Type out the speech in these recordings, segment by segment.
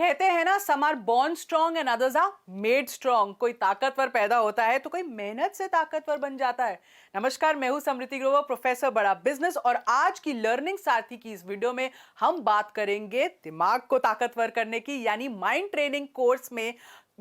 कहते हैं ना, some are born strong and others are made strong. कोई ताकतवर पैदा होता है तो कोई मेहनत से ताकतवर बन जाता है। नमस्कार, मैं हूं समृति ग्रोवर, प्रोफेसर बड़ा बिजनेस, और आज की लर्निंग साथी की इस वीडियो में हम बात करेंगे दिमाग को ताकतवर करने की, यानी माइंड ट्रेनिंग कोर्स में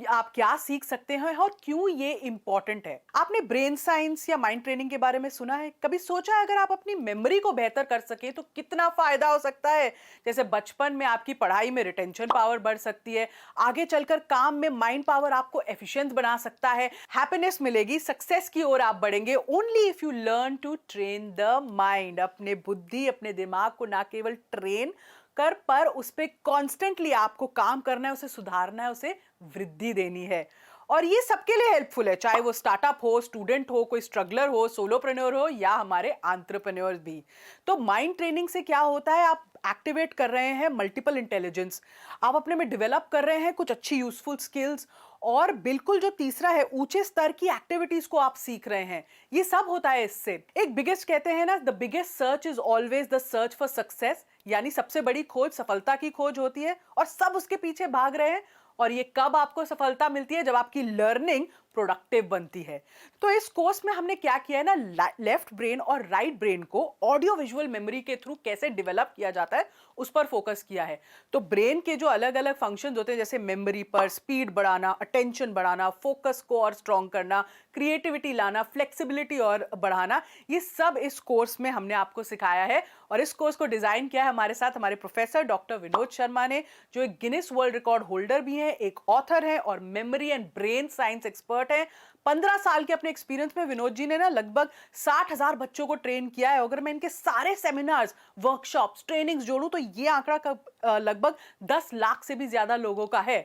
आप क्या सीख सकते हैं और क्यों ये इंपॉर्टेंट है। आपने ब्रेन साइंस या माइंड ट्रेनिंग के बारे में सुना है? कभी सोचा है अगर आप अपनी मेमोरी को बेहतर कर सके तो कितना फायदा हो सकता है? जैसे बचपन में आपकी पढ़ाई में रिटेंशन पावर बढ़ सकती है, आगे चलकर काम में माइंड पावर आपको एफिशिएंट बना सकता है, हैप्पीनेस मिलेगी, सक्सेस की ओर आप बढ़ेंगे only if you learn to train the mind. अपने बुद्धि, अपने दिमाग को ना केवल ट्रेन कर, पर उस पर कॉन्स्टेंटली आपको काम करना है, उसे सुधारना है, उसे वृद्धि देनी है। और ये सबके लिए हेल्पफुल है, चाहे वो स्टार्टअप हो, स्टूडेंट हो, कोई स्ट्रगलर हो, सोलोप्रेन्योर हो, या हमारे एंटरप्रेन्योर्स भी। तो माइंड ट्रेनिंग से क्या होता है, आप एक्टिवेट कर रहे हैं मल्टीपल इंटेलिजेंस, आप अपने में डेवलप कर रहे हैं कुछ अच्छी यूजफुल स्किल्स, और बिल्कुल जो तीसरा है, ऊंचे स्तर की एक्टिविटीज को आप सीख रहे हैं। ये सब होता है इससे। एक बिगेस्ट कहते हैं ना, the biggest search is always the search for success, यानी सबसे बड़ी खोज सफलता की खोज होती है, और सब उसके पीछे भाग रहे हैं। और ये कब आपको सफलता मिलती है? जब आपकी लर्निंग प्रोडक्टिव बनती है। तो इस कोर्स में हमने क्या किया है ना, लेफ्ट ब्रेन और राइट ब्रेन को ऑडियो विजुअल मेमोरी के थ्रू कैसे डेवलप किया जाता है उस पर फोकस किया है। तो ब्रेन के जो अलग अलग फंक्शंस होते हैं, जैसे मेमोरी पर स्पीड बढ़ाना, अटेंशन बढ़ाना, फोकस को और स्ट्रॉन्ग करना, क्रिएटिविटी लाना, फ्लेक्सिबिलिटी और बढ़ाना, ये सब इस कोर्स में हमने आपको सिखाया है। और इस कोर्स को डिजाइन किया है हमारे साथ हमारे प्रोफेसर डॉक्टर विनोद शर्मा ने, जो एक गिनीज वर्ल्ड रिकॉर्ड होल्डर भी हैं, एक ऑथर हैं और memory and brain science expert हैं। 15 साल के अपने एक्सपीरियंस में विनोद जी ने ना लगभग 60,000 बच्चों को ट्रेन किया है। अगर मैं इनके सारे सेमिनार्स, वर्कशॉप्स, ट्रेनिंग्स जोड़ूं तो ये आंकड़ा लगभग 10 लाख से भी ज्यादा लोगों का है।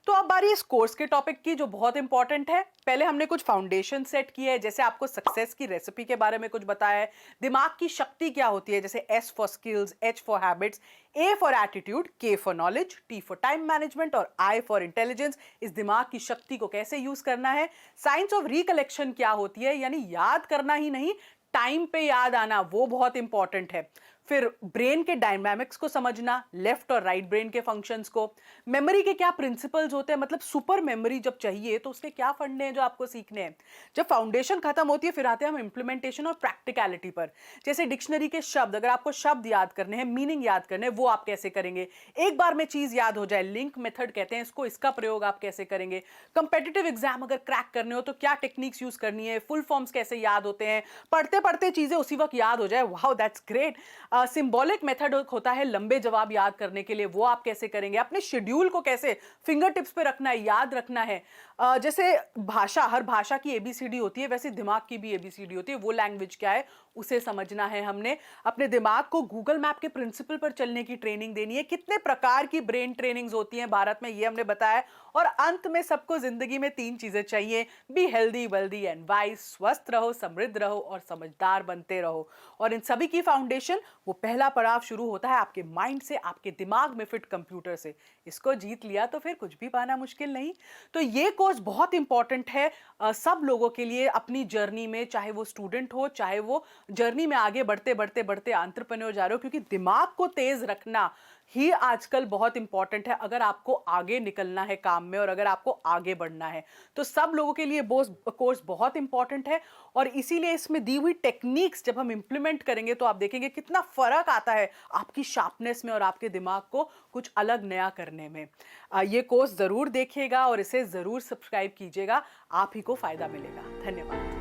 तो अब बारी इस कोर्स के टॉपिक की, जो बहुत इंपॉर्टेंट है। पहले हमने कुछ फाउंडेशन सेट किए है, जैसे आपको सक्सेस की रेसिपी के बारे में कुछ बताया है, दिमाग की शक्ति क्या होती है, जैसे S for skills, H for habits, A for attitude, K for knowledge, T for time management और आई फॉर इंटेलिजेंस। इस दिमाग की शक्ति को कैसे यूज करना है। साइंस ऑफ रिकलेक्शन क्या होती है, यानी याद करना ही नहीं, टाइम पे याद आना, वो बहुत इंपॉर्टेंट है। फिर ब्रेन के डायनामिक्स को समझना, लेफ्ट और राइट ब्रेन के फंक्शंस को, मेमोरी के क्या प्रिंसिपल्स होते हैं, मतलब सुपर मेमोरी जब चाहिए तो उसके क्या फंडे हैं जो आपको सीखने हैं। जब फाउंडेशन खत्म होती है फिर आते हैं हम इंप्लीमेंटेशन और प्रैक्टिकलिटी पर। जैसे डिक्शनरी के शब्द, अगर आपको शब्द याद करने हैं, मीनिंग याद करने हैं, वो आप कैसे करेंगे। एक बार में चीज याद हो जाए, लिंक मेथड कहते हैं इसको, इसका प्रयोग आप कैसे करेंगे। कंपेटिटिव एग्जाम अगर क्रैक करने हो तो क्या टेक्निक्स यूज करनी है, फुल फॉर्म्स कैसे याद होते हैं, पढ़ते पढ़ते चीजें उसी वक्त याद हो जाए, wow that's great. Symbolic method होता है लंबे जवाब याद करने के लिए, वो आप कैसे करेंगे। अपने शेड्यूल को कैसे फिंगर टिप्स पे रखना है, याद रखना है। जैसे भाषा, हर भाषा की एबीसीडी होती है, वैसे दिमाग की भी एबीसीडी होती है, वो लैंग्वेज क्या है उसे समझना है हमने। अपने दिमाग को गूगल मैप के प्रिंसिपल पर चलने की ट्रेनिंग देनी है। कितने प्रकार की ब्रेन ट्रेनिंग्स होती हैं भारत में, ये हमने बताया। और अंत में सबको जिंदगी में 3 चीजें चाहिए, be healthy, wealthy and wise. स्वस्थ रहो, समृद्ध रहो और समझदार बनते रहो। और इन सभी की फाउंडेशन, वो पहला पड़ाव शुरू होता है आपके माइंड से, आपके दिमाग में फिट कंप्यूटर से। इसको जीत लिया तो फिर कुछ भी पाना मुश्किल नहीं। तो ये कोर्स बहुत इंपॉर्टेंट है सब लोगों के लिए अपनी जर्नी में, चाहे वो स्टूडेंट हो, चाहे वो जर्नी में आगे बढ़ते बढ़ते बढ़ते एंटरप्रेन्योर जा रहे हो, क्योंकि दिमाग को तेज रखना ही आजकल बहुत इंपॉर्टेंट है अगर आपको आगे निकलना है काम में और अगर आपको आगे बढ़ना है। तो सब लोगों के लिए कोर्स बहुत इंपॉर्टेंट है। और इसीलिए इसमें दी हुई टेक्निक्स जब हम इंप्लीमेंट करेंगे तो आप देखेंगे कितना फर्क आता है आपकी शार्पनेस में और आपके दिमाग को कुछ अलग नया करने में। ये कोर्स जरूर देखिएगा और इसे जरूर सब्सक्राइब कीजिएगा, आप ही को फायदा मिलेगा। धन्यवाद।